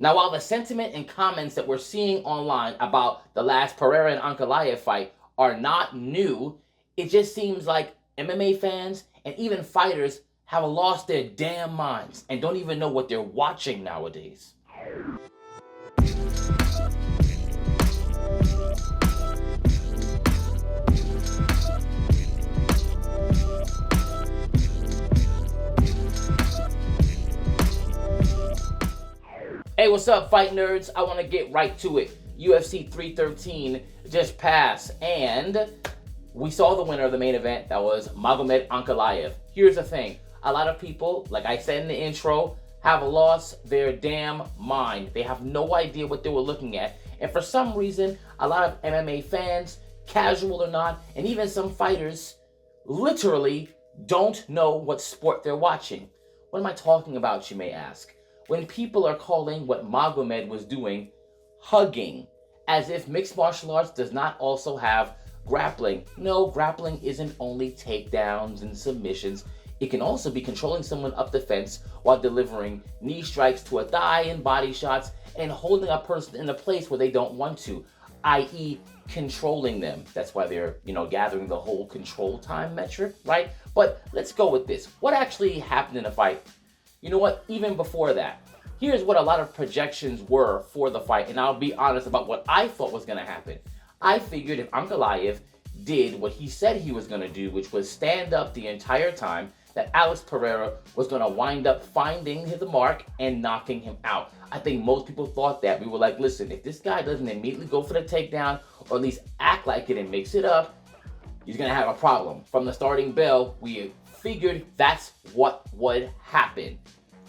Now, while the sentiment and comments that we're seeing online about the last Pereira and Ankaleav fight are not new, it just seems like MMA fans and even fighters have lost their damn minds and don't even know what they're watching nowadays. Hey, what's up, fight nerds? I want to get right to it. UFC 313 just passed, and we saw the winner of the main event. That was Magomed Ankaleav. Here's the thing. A lot of people, like I said in the intro, have lost their damn mind. They have no idea what they were looking at. And for some reason, a lot of MMA fans, casual or not, and even some fighters, literally don't know what sport they're watching. What am I talking about, you may ask? When people are calling what Magomed was doing hugging, as if mixed martial arts does not also have grappling. No, grappling isn't only takedowns and submissions. It can also be controlling someone up the fence while delivering knee strikes to a thigh and body shots and holding a person in a place where they don't want to, i.e. controlling them. That's why they're, gathering the whole control time metric, right? But let's go with this. What actually happened in the fight? You know what? Even before that, here's what a lot of projections were for the fight, and I'll be honest about what I thought was going to happen. I figured if Ankaleav did what he said he was going to do, which was stand up the entire time, that Alex Pereira was going to wind up finding the mark and knocking him out. I think most people thought that. We were like, listen, if this guy doesn't immediately go for the takedown, or at least act like it and mix it up, he's going to have a problem. From the starting bell, we figured that's what would happen.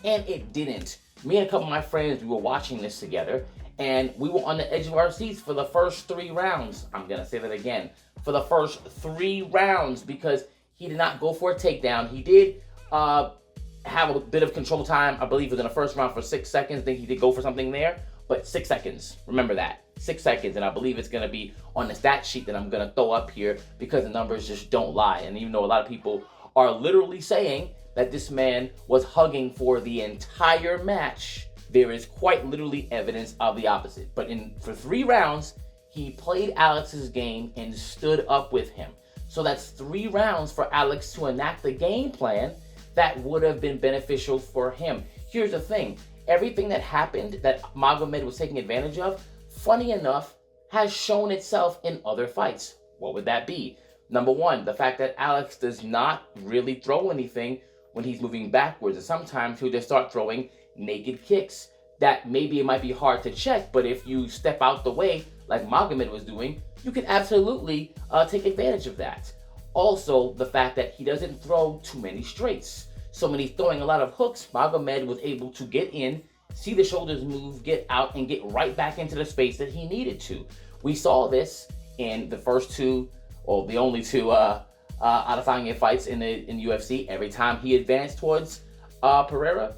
And it didn't. Me and a couple of my friends, we were watching this together, and we were on the edge of our seats for the first 3 rounds. I'm going to say that again. For the first 3 rounds, because he did not go for a takedown. He did have a bit of control time. I believe it was in the first round for 6 seconds. I think he did go for something there, but 6 seconds. Remember that. 6 seconds, and I believe it's going to be on the stat sheet that I'm going to throw up here because the numbers just don't lie. And even though a lot of people are literally saying that this man was hugging for the entire match, there is quite literally evidence of the opposite. But for 3 rounds, he played Alex's game and stood up with him. So that's 3 rounds for Alex to enact the game plan that would have been beneficial for him. Here's the thing. Everything that happened that Magomed was taking advantage of, funny enough, has shown itself in other fights. What would that be? Number one, the fact that Alex does not really throw anything when he's moving backwards. And sometimes he'll just start throwing naked kicks that maybe it might be hard to check, but if you step out the way, like Magomed was doing, you can absolutely take advantage of that. Also, the fact that he doesn't throw too many straights. So when he's throwing a lot of hooks, Magomed was able to get in, see the shoulders move, get out, and get right back into the space that he needed to. We saw this in the first 2, or the only 2 Adesanya fights in UFC. Every time he advanced towards Pereira,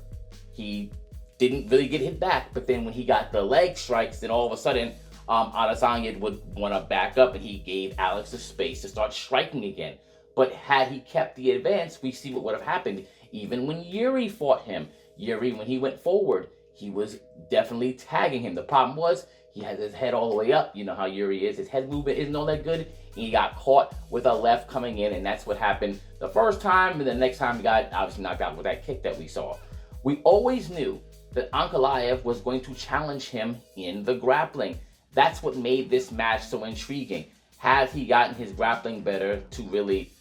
he didn't really get hit back. But then when he got the leg strikes, then all of a sudden, Adesanya would want to back up, and he gave Alex the space to start striking again. But had he kept the advance, we see what would have happened. Even when Yuri fought him, when he went forward, he was definitely tagging him. The problem was he had his head all the way up. You know how Yuri is. His head movement isn't all that good. He got caught with a left coming in, and that's what happened the first time. And the next time he got obviously knocked out with that kick that we saw. We always knew that Ankaleav was going to challenge him in the grappling. That's what made this match so intriguing. Has he gotten his grappling better to really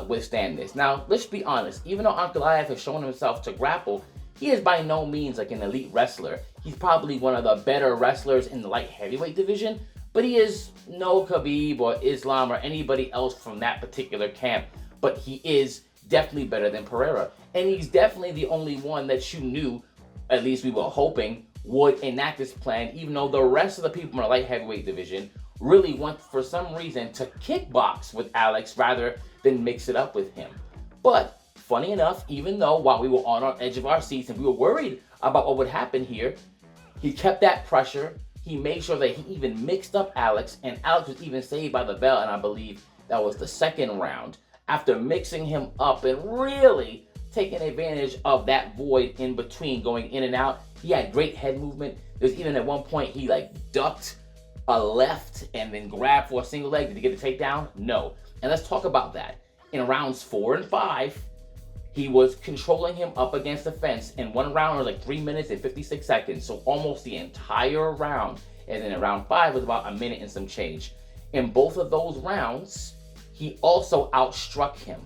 withstand this? Now, let's be honest. Even though Ankaleav has shown himself to grapple, he is by no means like an elite wrestler. He's probably one of the better wrestlers in the light heavyweight division, but he is no Khabib or Islam or anybody else from that particular camp. But he is definitely better than Pereira. And he's definitely the only one that you knew, at least we were hoping, would enact this plan, even though the rest of the people in the light heavyweight division really want, for some reason, to kickbox with Alex rather than mix it up with him. But funny enough, even though while we were on our edge of our seats and we were worried about what would happen here, he kept that pressure. He made sure that he even mixed up Alex, and Alex was even saved by the bell, and I believe that was the 2nd round. After mixing him up and really taking advantage of that void in between, going in and out, He had great head movement. There's even at one point he like ducked a left and then grabbed for a single leg. Did he get a takedown? No. And let's talk about that. In rounds 4 and 5, he was controlling him up against the fence. In one round, it was like 3 minutes and 56 seconds. So almost the entire round. And then in round 5 was about a minute and some change. In both of those rounds, he also outstruck him.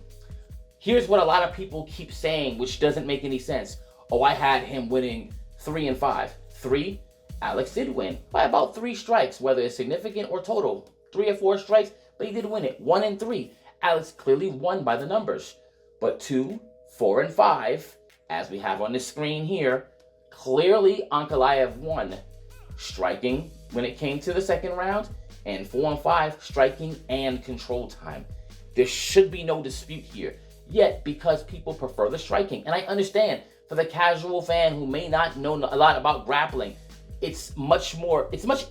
Here's what a lot of people keep saying, which doesn't make any sense. Oh, I had him winning 3 and 5. 3, Alex did win by about 3 strikes, whether it's significant or total. 3 or 4 strikes, but he did win it. 1 and 3, Alex clearly won by the numbers. But 2, 4, and 5, as we have on the screen here, clearly Ankaleav won. Striking when it came to the second round, and 4 and 5, striking and control time. There should be no dispute here. Yet, because people prefer the striking, and I understand, for the casual fan who may not know a lot about grappling, it's much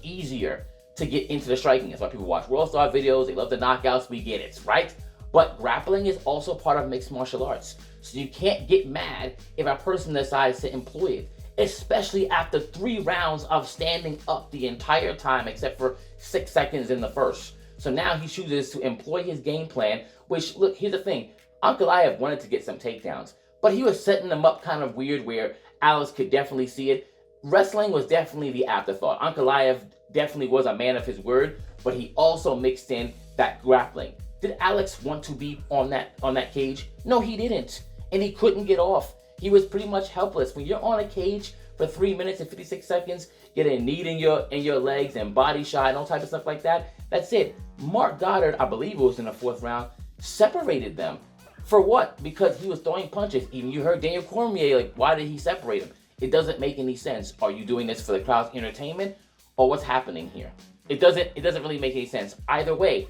easier to get into the striking. That's why people watch World Star videos, they love the knockouts, we get it, right? But grappling is also part of mixed martial arts. So you can't get mad if a person decides to employ it, especially after 3 rounds of standing up the entire time, except for 6 seconds in the first. So now he chooses to employ his game plan, which, look, here's the thing. Ankaleav wanted to get some takedowns, but he was setting them up kind of weird where Alex could definitely see it. Wrestling was definitely the afterthought. Ankaleav definitely was a man of his word, but he also mixed in that grappling. Did Alex want to be on that cage? No, he didn't. And he couldn't get off. He was pretty much helpless. When you're on a cage for 3 minutes and 56 seconds, getting a knee in your legs and body shot and all type of stuff like that, that's it. Mark Goddard, I believe it was in the 4th round, separated them. For what? Because he was throwing punches. Even you heard Daniel Cormier, like, why did he separate him? It doesn't make any sense. Are you doing this for the crowd's entertainment? Or what's happening here? It doesn't really make any sense. Either way,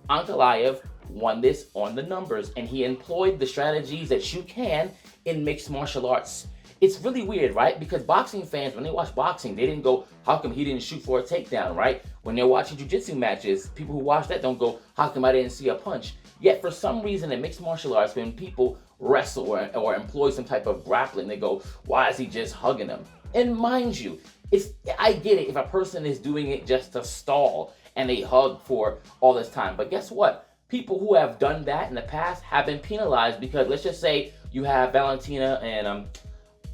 Ankaleav won this on the numbers, and he employed the strategies that you can in mixed martial arts. It's really weird, right? Because boxing fans, when they watch boxing, they didn't go, how come he didn't shoot for a takedown, right? When they're watching jiu-jitsu matches, people who watch that don't go, how come I didn't see a punch? Yet for some reason in mixed martial arts, when people wrestle or employ some type of grappling, they go, why is he just hugging him? And mind you, I get it if a person is doing it just to stall and they hug for all this time. But guess what? People who have done that in the past have been penalized, because let's just say you have Valentina and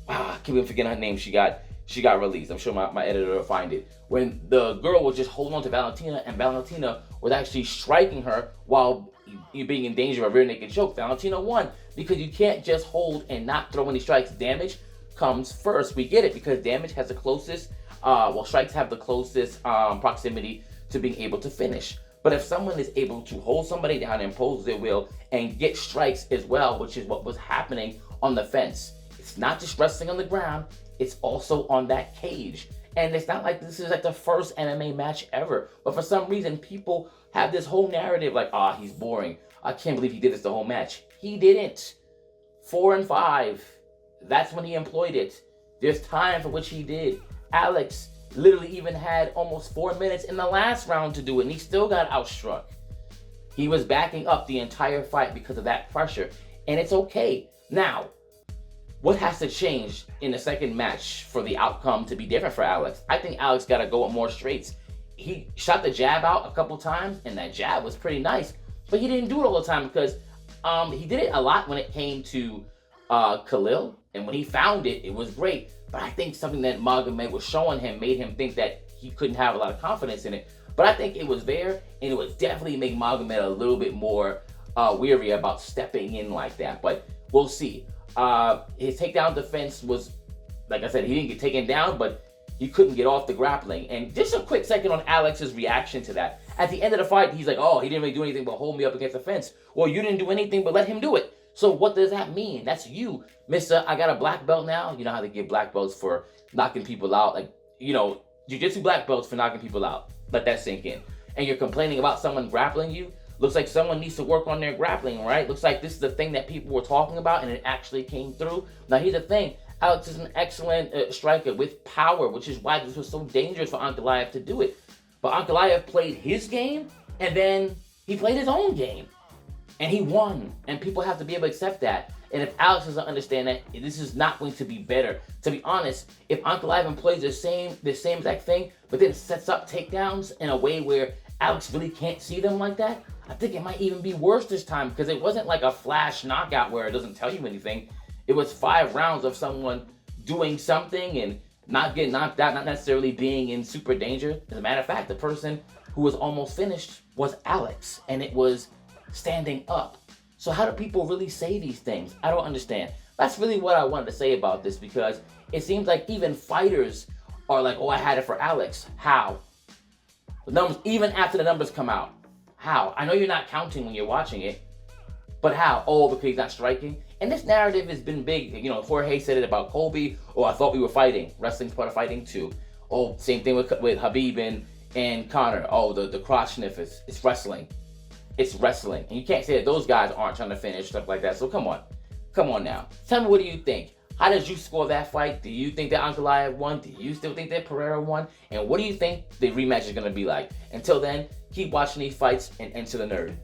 I can't even forget her name. She got released. I'm sure my editor will find it. When the girl was just holding on to Valentina, and Valentina was actually striking her while you being in danger of a rear naked choke. Valentina won, because you can't just hold and not throw any strikes. Damage comes first. We get it, because damage has the closest, strikes have the closest proximity to being able to finish. But if someone is able to hold somebody down and impose their will and get strikes as well, which is what was happening on the fence, it's not just wrestling on the ground, it's also on that cage. And it's not like this is like the first MMA match ever. But for some reason, people have this whole narrative like, he's boring. I can't believe he did this the whole match. He didn't. 4 and 5. That's when he employed it. There's time for which he did. Alex literally even had almost 4 minutes in the last round to do it, and he still got outstruck. He was backing up the entire fight because of that pressure, and it's okay. Now, what has to change in the second match for the outcome to be different for Alex? I think Alex got to go with more straights. He shot the jab out a couple times, and that jab was pretty nice, but he didn't do it all the time, because he did it a lot when it came to Khalil, and when he found it, it was great. But I think something that Magomed was showing him made him think that he couldn't have a lot of confidence in it. But I think it was there, and it would definitely make Magomed a little bit more weary about stepping in like that. But we'll see. His takedown defense was, like I said, he didn't get taken down, but he couldn't get off the grappling. And just a quick second on Alex's reaction to that. At the end of the fight, he's like, he didn't really do anything but hold me up against the fence. Well, you didn't do anything but let him do it. So what does that mean? That's you, mister. I got a black belt now. You know how they give black belts for knocking people out? Like, jiu-jitsu black belts for knocking people out. Let that sink in. And you're complaining about someone grappling you? Looks like someone needs to work on their grappling, right? Looks like this is the thing that people were talking about, and it actually came through. Now, here's the thing. Alex is an excellent striker with power, which is why this was so dangerous for Ankaleav to do it. But Ankaleav played his game, and then he played his own game. And he won. And people have to be able to accept that. And if Alex doesn't understand that, this is not going to be better. To be honest, if Ankaleav plays the same exact thing, but then sets up takedowns in a way where Alex really can't see them like that, I think it might even be worse this time, because it wasn't like a flash knockout where it doesn't tell you anything. It was 5 rounds of someone doing something and not getting knocked out, not necessarily being in super danger. As a matter of fact, the person who was almost finished was Alex, and it was standing up. So how do people really say these things? I don't understand. That's really what I wanted to say about this, because it seems like even fighters are like, oh, I had it for Alex. How? The numbers, even after the numbers come out. How? I know you're not counting when you're watching it, but how? Oh, because he's not striking? And this narrative has been big. You know, Jorge said it about Colby. Oh, I thought we were fighting. Wrestling's part of fighting too. Oh, same thing with Khabib and Conor. Oh, the cross sniff it's wrestling. It's wrestling. And you can't say that those guys aren't trying to finish, stuff like that. So come on. Come on now. Tell me, what do you think? How did you score that fight? Do you think that Ankaleav won? Do you still think that Pereira won? And what do you think the rematch is going to be like? Until then, keep watching these fights and enter the nerd.